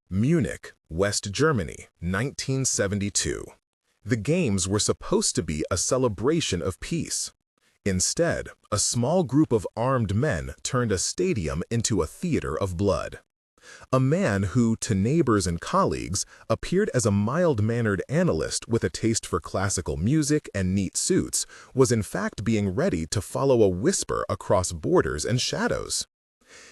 Munich, West Germany, 1972. The games were supposed to be a celebration of peace. Instead, a small group of armed men turned a stadium into a theater of blood. A man who, to neighbors and colleagues, appeared as a mild-mannered analyst with a taste for classical music and neat suits, was in fact being ready to follow a whisper across borders and shadows.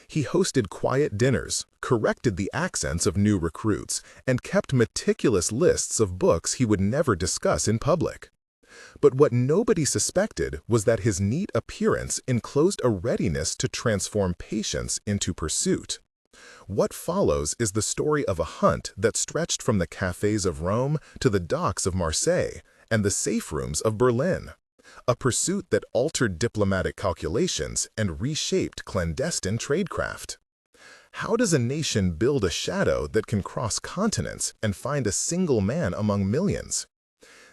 He hosted quiet dinners, corrected the accents of new recruits, and kept meticulous lists of books he would never discuss in public. But what nobody suspected was that his neat appearance enclosed a readiness to transform patience into pursuit. What follows is the story of a hunt that stretched from the cafés of Rome to the docks of Marseille and the safe rooms of Berlin. A pursuit that altered diplomatic calculations and reshaped clandestine tradecraft. How does a nation build a shadow that can cross continents and find a single man among millions?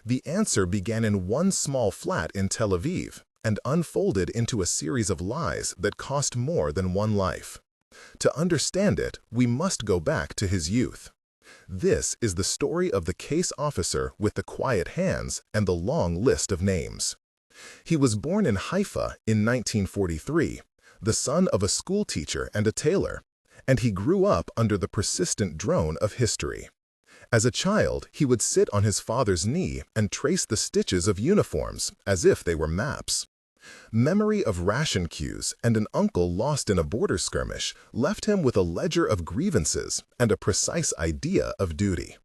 The answer began in one small flat in Tel Aviv and unfolded into a series of lies that cost more than one life. To understand it, we must go back to his youth. This is the story of the case officer with the quiet hands and the long list of names. He was born in Haifa in 1943, the son of a schoolteacher and a tailor, and he grew up under the persistent drone of history. As a child, he would sit on his father's knee and trace the stitches of uniforms as if they were maps. Memory of ration queues and an uncle lost in a border skirmish left him with a ledger of grievances and a precise idea of duty.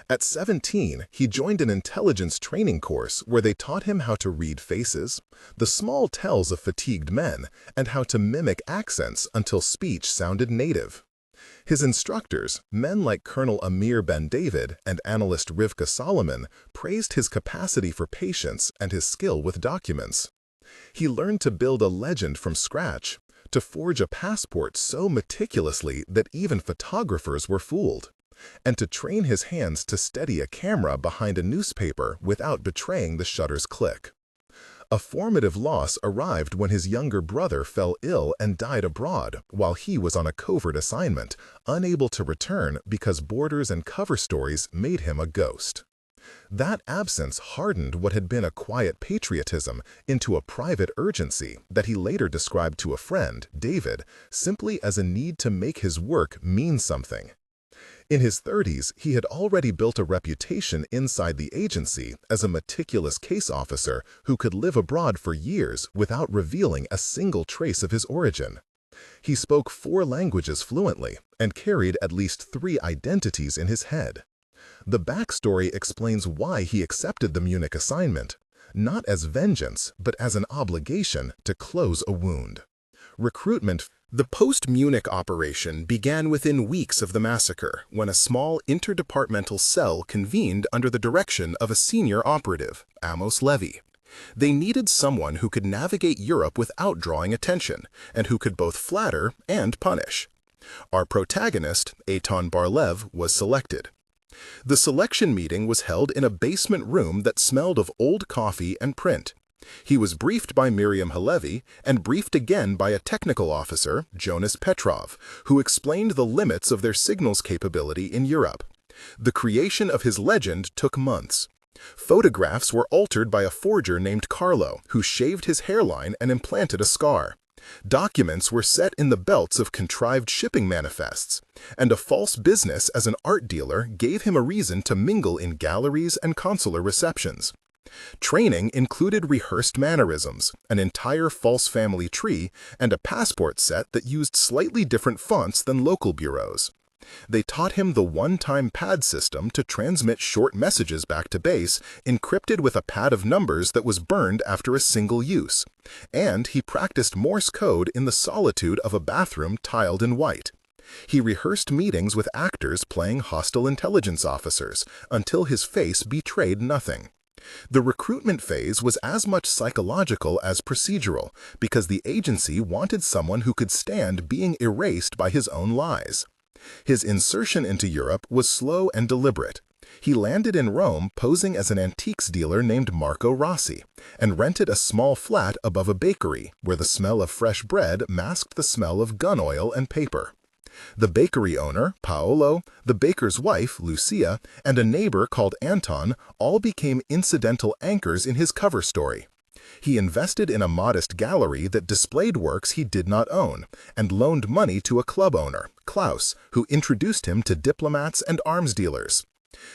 At 17, he joined an intelligence training course where they taught him how to read faces, the small tells of fatigued men, and how to mimic accents until speech sounded native. His instructors, men like Colonel Amir Ben David and analyst Rivka Solomon, praised his capacity for patience and his skill with documents. He learned to build a legend from scratch, to forge a passport so meticulously that even photographers were fooled, and to train his hands to steady a camera behind a newspaper without betraying the shutter's click. A formative loss arrived when his younger brother fell ill and died abroad while he was on a covert assignment, unable to return because borders and cover stories made him a ghost. That absence hardened what had been a quiet patriotism into a private urgency that he later described to a friend, David, simply as a need to make his work mean something. In his 30s, he had already built a reputation inside the agency as a meticulous case officer who could live abroad for years without revealing a single trace of his origin. He spoke 4 languages fluently and carried at least 3 identities in his head. The backstory explains why he accepted the Munich assignment, not as vengeance, but as an obligation to close a wound. Recruitment. The post-Munich operation began within weeks of the massacre when a small interdepartmental cell convened under the direction of a senior operative, Amos Levy. They needed someone who could navigate Europe without drawing attention and who could both flatter and punish. Our protagonist, Eitan Bar-Lev, was selected. The selection meeting was held in a basement room that smelled of old coffee and print. He was briefed by Miriam Halevi and briefed again by a technical officer, Jonas Petrov, who explained the limits of their signals capability in Europe. The creation of his legend took months. Photographs were altered by a forger named Carlo, who shaved his hairline and implanted a scar. Documents were set in the belts of contrived shipping manifests, and a false business as an art dealer gave him a reason to mingle in galleries and consular receptions. Training included rehearsed mannerisms, an entire false family tree, and a passport set that used slightly different fonts than local bureaus. They taught him the one-time pad system to transmit short messages back to base, encrypted with a pad of numbers that was burned after a single use. And he practiced Morse code in the solitude of a bathroom tiled in white. He rehearsed meetings with actors playing hostile intelligence officers until his face betrayed nothing. The recruitment phase was as much psychological as procedural because the agency wanted someone who could stand being erased by his own lies. His insertion into Europe was slow and deliberate. He landed in Rome posing as an antiques dealer named Marco Rossi and rented a small flat above a bakery where the smell of fresh bread masked the smell of gun oil and paper. The bakery owner, Paolo, the baker's wife, Lucia, and a neighbor called Anton all became incidental anchors in his cover story. He invested in a modest gallery that displayed works he did not own, and loaned money to a club owner, Klaus, who introduced him to diplomats and arms dealers.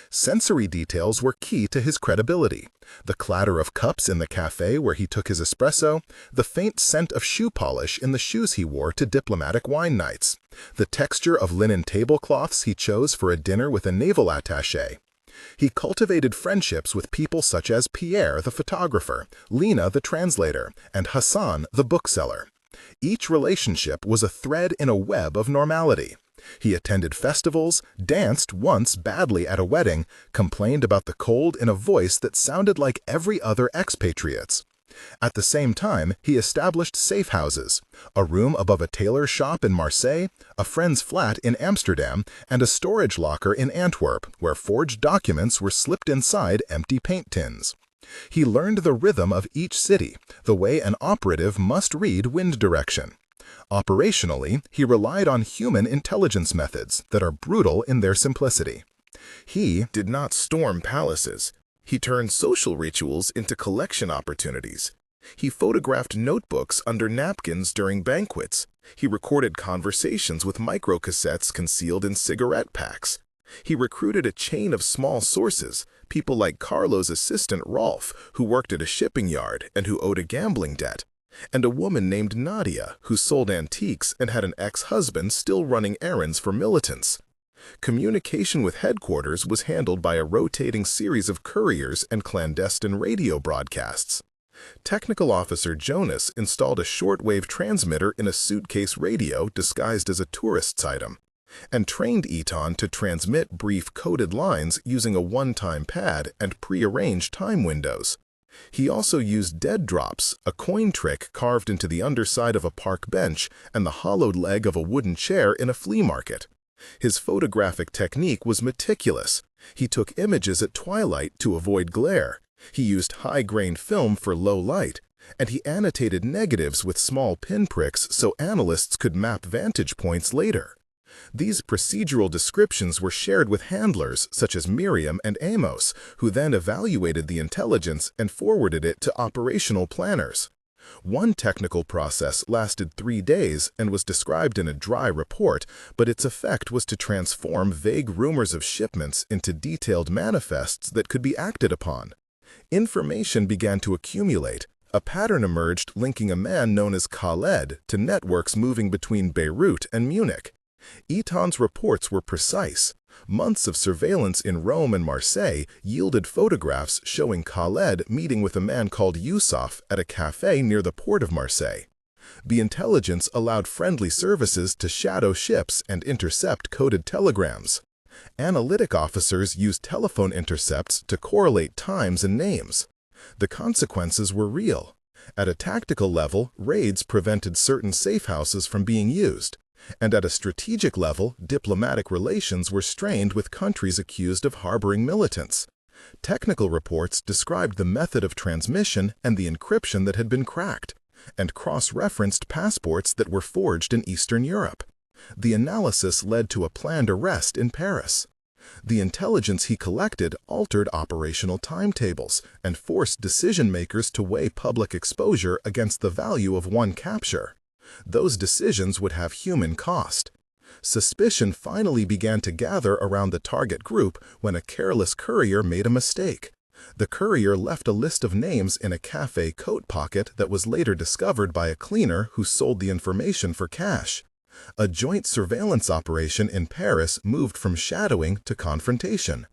Sensory details were key to his credibility. The clatter of cups in the cafe where he took his espresso, the faint scent of shoe polish in the shoes he wore to diplomatic wine nights, the texture of linen tablecloths he chose for a dinner with a naval attaché. He cultivated friendships with people such as Pierre, the photographer, Lena, the translator, and Hassan, the bookseller. Each relationship was a thread in a web of normality. He attended festivals, danced once badly at a wedding, complained about the cold in a voice that sounded like every other expatriate's. At the same time, he established safe houses, a room above a tailor's shop in Marseille, a friend's flat in Amsterdam, and a storage locker in Antwerp, where forged documents were slipped inside empty paint tins. He learned the rhythm of each city, the way an operative must read wind direction. Operationally, he relied on human intelligence methods that are brutal in their simplicity. He did not storm palaces. He turned social rituals into collection opportunities. He photographed notebooks under napkins during banquets. He recorded conversations with microcassettes concealed in cigarette packs. He recruited a chain of small sources, people like Carlo's assistant Rolf, who worked at a shipping yard and who owed a gambling debt, and a woman named Nadia, who sold antiques and had an ex-husband still running errands for militants. Communication with headquarters was handled by a rotating series of couriers and clandestine radio broadcasts. Technical Officer Jonas installed a shortwave transmitter in a suitcase radio disguised as a tourist's item, and trained Eton to transmit brief coded lines using a one-time pad and pre-arranged time windows. He also used dead drops, a coin trick carved into the underside of a park bench and the hollowed leg of a wooden chair in a flea market. His photographic technique was meticulous. He took images at twilight to avoid glare. He used high-grain film for low light, and he annotated negatives with small pinpricks so analysts could map vantage points later. These procedural descriptions were shared with handlers such as Miriam and Amos, who then evaluated the intelligence and forwarded it to operational planners. One technical process lasted 3 days and was described in a dry report, but its effect was to transform vague rumors of shipments into detailed manifests that could be acted upon. Information began to accumulate. A pattern emerged linking a man known as Khaled to networks moving between Beirut and Munich. Eton's reports were precise. Months of surveillance in Rome and Marseille yielded photographs showing Khaled meeting with a man called Yusuf at a café near the port of Marseille. The intelligence allowed friendly services to shadow ships and intercept coded telegrams. Analytic officers used telephone intercepts to correlate times and names. The consequences were real. At a tactical level, raids prevented certain safe houses from being used. And at a strategic level, diplomatic relations were strained with countries accused of harboring militants. Technical reports described the method of transmission and the encryption that had been cracked, and cross-referenced passports that were forged in Eastern Europe. The analysis led to a planned arrest in Paris. The intelligence he collected altered operational timetables and forced decision-makers to weigh public exposure against the value of one capture. Those decisions would have human cost. Suspicion finally began to gather around the target group when a careless courier made a mistake. The courier left a list of names in a cafe coat pocket that was later discovered by a cleaner who sold the information for cash. A joint surveillance operation in Paris moved from shadowing to confrontation.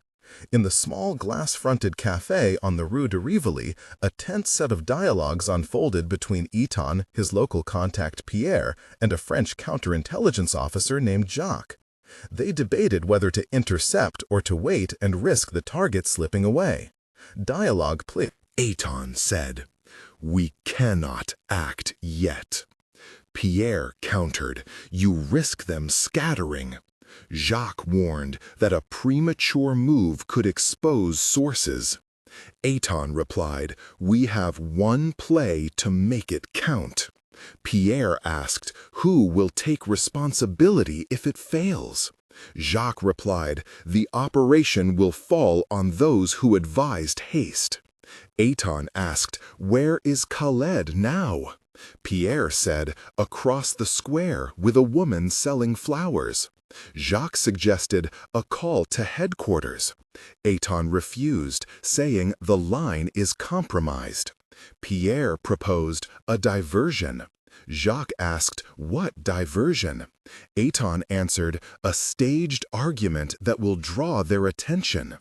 In the small glass-fronted café on the Rue de Rivoli, a tense set of dialogues unfolded between Eton, his local contact Pierre, and a French counterintelligence officer named Jacques. They debated whether to intercept or to wait and risk the target slipping away. Dialogue played. Eton said, "We cannot act yet." Pierre countered, "You risk them scattering." Jacques warned that a premature move could expose sources. Eton replied, "We have one play to make it count." Pierre asked, "Who will take responsibility if it fails?" Jacques replied, "The operation will fall on those who advised haste." Eitan asked, "Where is Khaled now?" Pierre said, "Across the square with a woman selling flowers." Jacques suggested a call to headquarters. Eitan refused, saying the line is compromised. Pierre proposed a diversion. Jacques asked, "What diversion?" Eitan answered, "A staged argument that will draw their attention."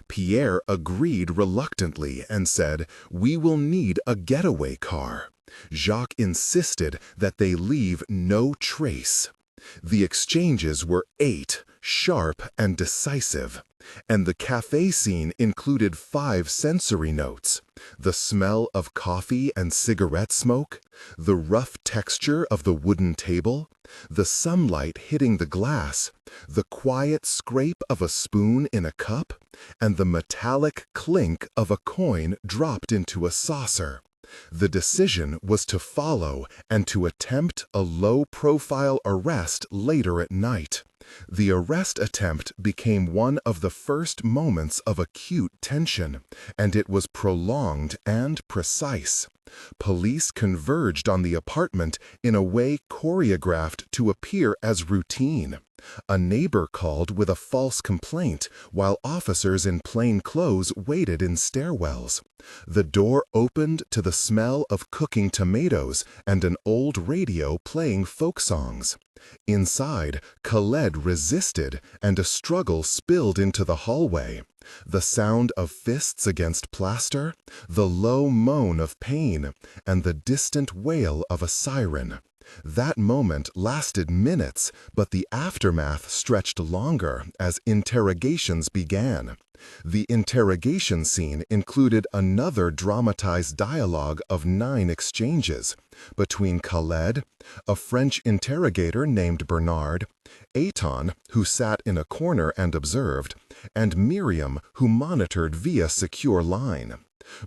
Pierre agreed reluctantly and said, "We will need a getaway car." Jacques insisted that they leave no trace. The exchanges were 8, sharp and decisive, and the café scene included 5 sensory notes: the smell of coffee and cigarette smoke, the rough texture of the wooden table, the sunlight hitting the glass, the quiet scrape of a spoon in a cup, and the metallic clink of a coin dropped into a saucer. The decision was to follow and to attempt a low-profile arrest later at night. The arrest attempt became one of the first moments of acute tension, and it was prolonged and precise. Police converged on the apartment in a way choreographed to appear as routine. A neighbor called with a false complaint, while officers in plain clothes waited in stairwells. The door opened to the smell of cooking tomatoes and an old radio playing folk songs. Inside, Khaled resisted, and a struggle spilled into the hallway. The sound of fists against plaster, the low moan of pain, and the distant wail of a siren. That moment lasted minutes, but the aftermath stretched longer as interrogations began. The interrogation scene included another dramatized dialogue of 9 exchanges between Khaled, a French interrogator named Bernard, Eitan, who sat in a corner and observed, and Miriam, who monitored via secure line.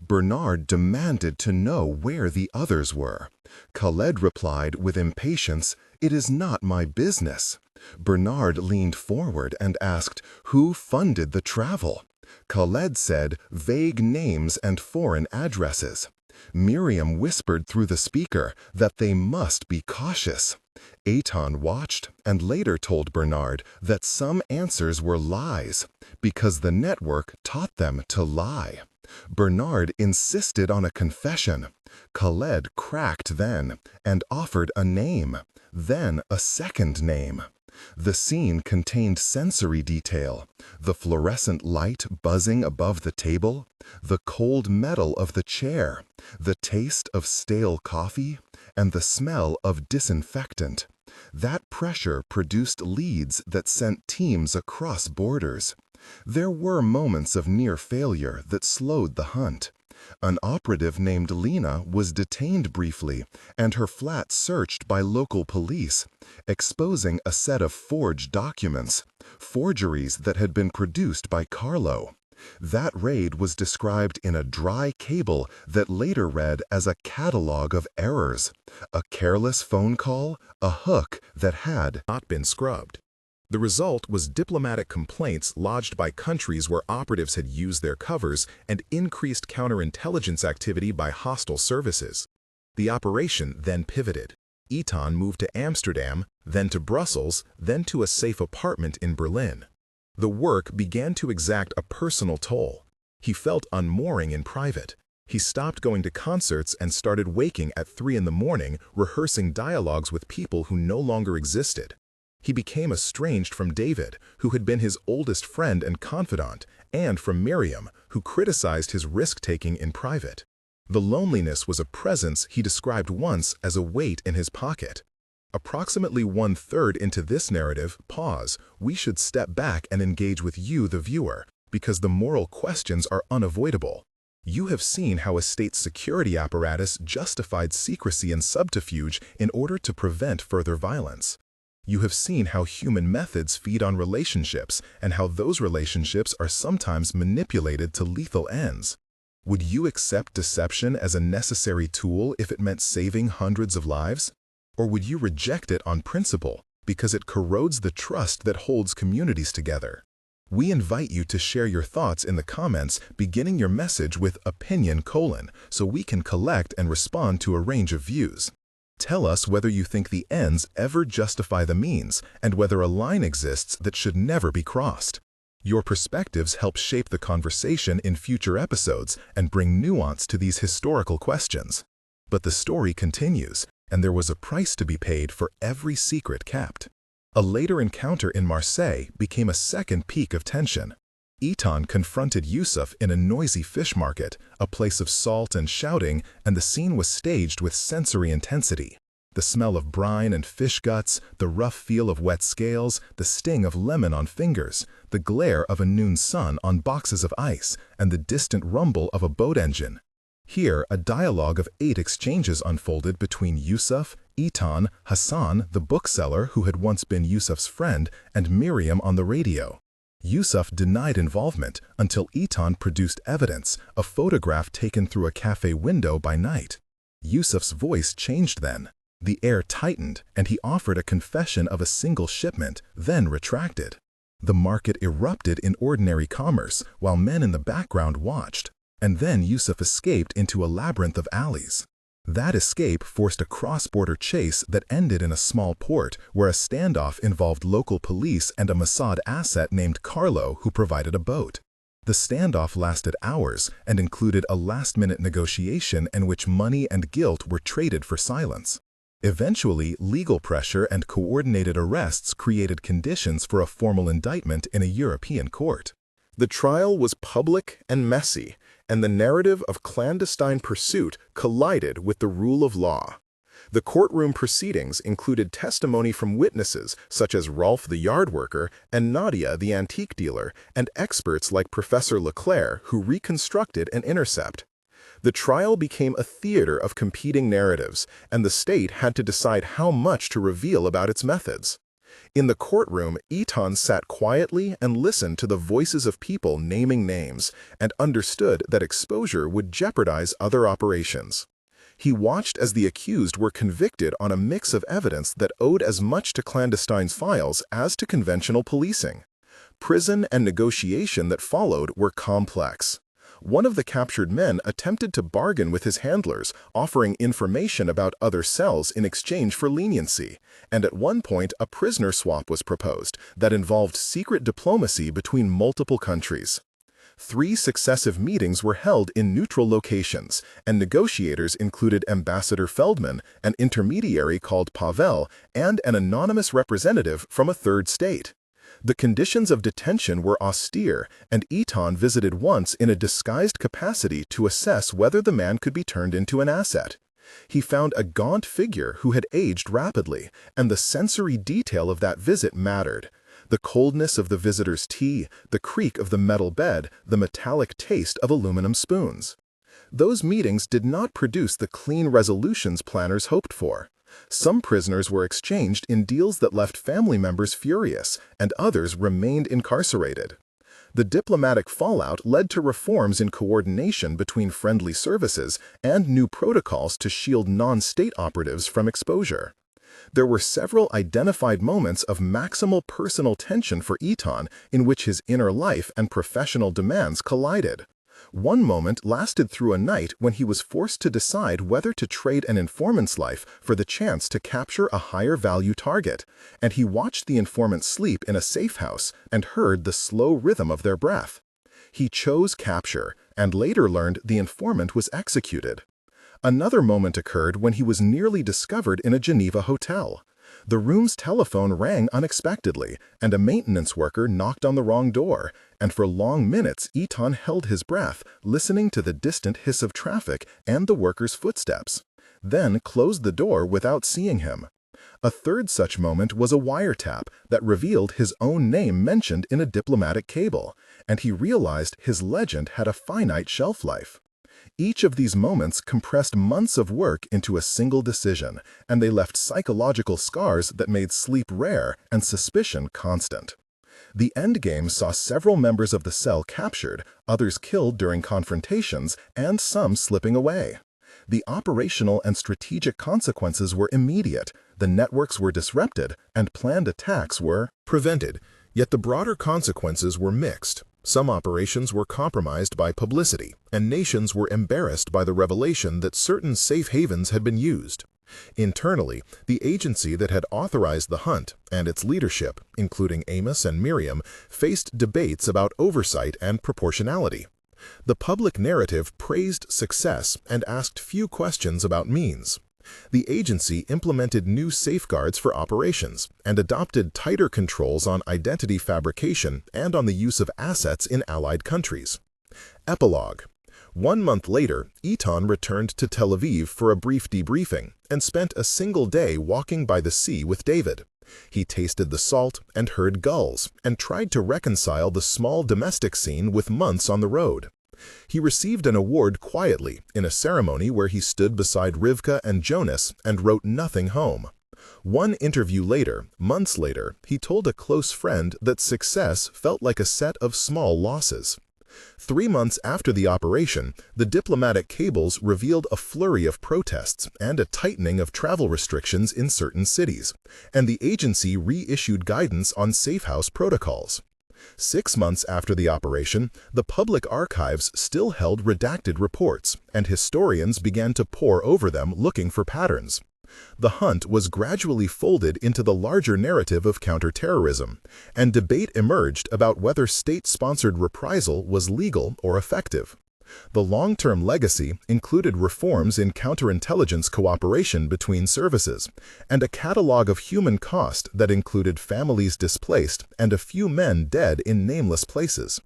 Bernard demanded to know where the others were. Khaled replied with impatience, "It is not my business." Bernard leaned forward and asked, "Who funded the travel?" Khaled said, "Vague names and foreign addresses." Miriam whispered through the speaker that they must be cautious. Eitan watched and later told Bernard that some answers were lies because the network taught them to lie. Bernard insisted on a confession. Khaled cracked then and offered a name, then a second name. The scene contained sensory detail: the fluorescent light buzzing above the table, the cold metal of the chair, the taste of stale coffee, and the smell of disinfectant. That pressure produced leads that sent teams across borders. There were moments of near failure that slowed the hunt. An operative named Lena was detained briefly and her flat searched by local police, exposing a set of forged documents, forgeries that had been produced by Carlo. That raid was described in a dry cable that later read as a catalog of errors, a careless phone call, a hook that had not been scrubbed. The result was diplomatic complaints lodged by countries where operatives had used their covers and increased counterintelligence activity by hostile services. The operation then pivoted. Eitan moved to Amsterdam, then to Brussels, then to a safe apartment in Berlin. The work began to exact a personal toll. He felt unmooring in private. He stopped going to concerts and started waking at 3 in the morning, rehearsing dialogues with people who no longer existed. He became estranged from David, who had been his oldest friend and confidant, and from Miriam, who criticized his risk-taking in private. The loneliness was a presence he described once as a weight in his pocket. Approximately 1/3 into this narrative, we should step back and engage with you, the viewer, because the moral questions are unavoidable. You have seen how a state security apparatus justified secrecy and subterfuge in order to prevent further violence. You have seen how human methods feed on relationships and how those relationships are sometimes manipulated to lethal ends. Would you accept deception as a necessary tool if it meant saving hundreds of lives? Or would you reject it on principle because it corrodes the trust that holds communities together? We invite you to share your thoughts in the comments, beginning your message with opinion : so we can collect and respond to a range of views. Tell us whether you think the ends ever justify the means and whether a line exists that should never be crossed. Your perspectives help shape the conversation in future episodes and bring nuance to these historical questions. But the story continues, and there was a price to be paid for every secret kept. A later encounter in Marseille became a second peak of tension. Eitan confronted Yusuf in a noisy fish market, a place of salt and shouting, and the scene was staged with sensory intensity. The smell of brine and fish guts, the rough feel of wet scales, the sting of lemon on fingers, the glare of a noon sun on boxes of ice, and the distant rumble of a boat engine. Here, a dialogue of 8 exchanges unfolded between Yusuf, Eitan, Hassan, the bookseller who had once been Yusuf's friend, and Miriam on the radio. Yusuf denied involvement until Eitan produced evidence, a photograph taken through a cafe window by night. Yusuf's voice changed then. The air tightened, and he offered a confession of a single shipment, then retracted. The market erupted in ordinary commerce, while men in the background watched. And then Yusuf escaped into a labyrinth of alleys. That escape forced a cross-border chase that ended in a small port where a standoff involved local police and a Mossad asset named Carlo who provided a boat. The standoff lasted hours and included a last-minute negotiation in which money and guilt were traded for silence. Eventually, legal pressure and coordinated arrests created conditions for a formal indictment in a European court. The trial was public and messy, and the narrative of clandestine pursuit collided with the rule of law. The courtroom proceedings included testimony from witnesses such as Rolf the yard worker and Nadia the antique dealer, and experts like Professor Leclerc who reconstructed an intercept. The trial became a theater of competing narratives, and the state had to decide how much to reveal about its methods. In the courtroom, Eitan sat quietly and listened to the voices of people naming names, and understood that exposure would jeopardize other operations. He watched as the accused were convicted on a mix of evidence that owed as much to clandestine files as to conventional policing. Prison and negotiation that followed were complex. One of the captured men attempted to bargain with his handlers, offering information about other cells in exchange for leniency, and at one point a prisoner swap was proposed that involved secret diplomacy between multiple countries. 3 successive meetings were held in neutral locations, and negotiators included Ambassador Feldman, an intermediary called Pavel, and an anonymous representative from a third state. The conditions of detention were austere, and Eitan visited once in a disguised capacity to assess whether the man could be turned into an asset. He found a gaunt figure who had aged rapidly, and the sensory detail of that visit mattered. The coldness of the visitor's tea, the creak of the metal bed, the metallic taste of aluminum spoons. Those meetings did not produce the clean resolutions planners hoped for. Some prisoners were exchanged in deals that left family members furious, and others remained incarcerated. The diplomatic fallout led to reforms in coordination between friendly services and new protocols to shield non-state operatives from exposure. There were several identified moments of maximal personal tension for Eitan in which his inner life and professional demands collided. One moment lasted through a night when he was forced to decide whether to trade an informant's life for the chance to capture a higher-value target, and he watched the informant sleep in a safe house and heard the slow rhythm of their breath. He chose capture, and later learned the informant was executed. Another moment occurred when he was nearly discovered in a Geneva hotel. The room's telephone rang unexpectedly, and a maintenance worker knocked on the wrong door, and for long minutes Eitan held his breath, listening to the distant hiss of traffic and the worker's footsteps, then closed the door without seeing him. A third such moment was a wiretap that revealed his own name mentioned in a diplomatic cable, and he realized his legend had a finite shelf life. Each of these moments compressed months of work into a single decision, and they left psychological scars that made sleep rare and suspicion constant. The endgame saw several members of the cell captured, others killed during confrontations, and some slipping away. The operational and strategic consequences were immediate, the networks were disrupted, and planned attacks were prevented. Yet the broader consequences were mixed. Some operations were compromised by publicity, and nations were embarrassed by the revelation that certain safe havens had been used. Internally, the agency that had authorized the hunt and its leadership, including Amos and Miriam, faced debates about oversight and proportionality. The public narrative praised success and asked few questions about means. The agency implemented new safeguards for operations and adopted tighter controls on identity fabrication and on the use of assets in allied countries. Epilogue. 1 month later, Eitan returned to Tel Aviv for a brief debriefing and spent a single day walking by the sea with David. He tasted the salt and heard gulls and tried to reconcile the small domestic scene with months on the road. He received an award quietly in a ceremony where he stood beside Rivka and Jonas and wrote nothing home. One interview later, months later, he told a close friend that success felt like a set of small losses. 3 months after the operation, the diplomatic cables revealed a flurry of protests and a tightening of travel restrictions in certain cities, and the agency reissued guidance on safehouse protocols. 6 months after the operation, the public archives still held redacted reports, and historians began to pore over them looking for patterns. The hunt was gradually folded into the larger narrative of counterterrorism, and debate emerged about whether state-sponsored reprisal was legal or effective. The long-term legacy included reforms in counterintelligence cooperation between services, and a catalog of human cost that included families displaced and a few men dead in nameless places.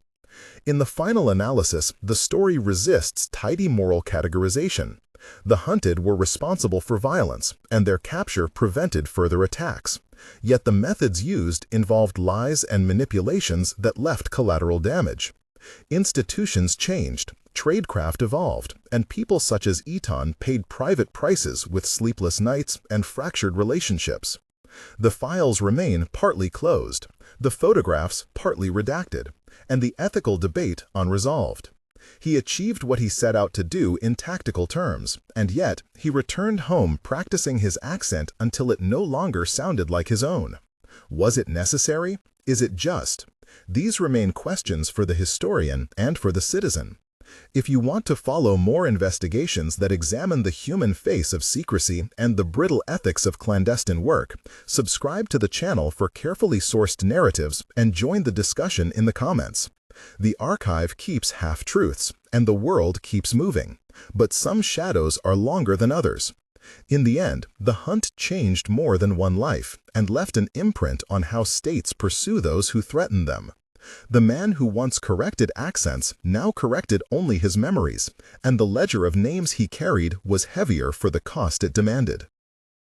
In the final analysis, the story resists tidy moral categorization. The hunted were responsible for violence, and their capture prevented further attacks. Yet the methods used involved lies and manipulations that left collateral damage. Institutions changed, tradecraft evolved, and people such as Eitan paid private prices with sleepless nights and fractured relationships. The files remain partly closed, the photographs partly redacted, and the ethical debate unresolved. He achieved what he set out to do in tactical terms, and yet he returned home practicing his accent until it no longer sounded like his own. Was it necessary? Is it just? These remain questions for the historian and for the citizen. If you want to follow more investigations that examine the human face of secrecy and the brittle ethics of clandestine work, subscribe to the channel for carefully sourced narratives and join the discussion in the comments. The archive keeps half-truths, and the world keeps moving, but some shadows are longer than others. In the end, the hunt changed more than one life and left an imprint on how states pursue those who threaten them. The man who once corrected accents now corrected only his memories, and the ledger of names he carried was heavier for the cost it demanded.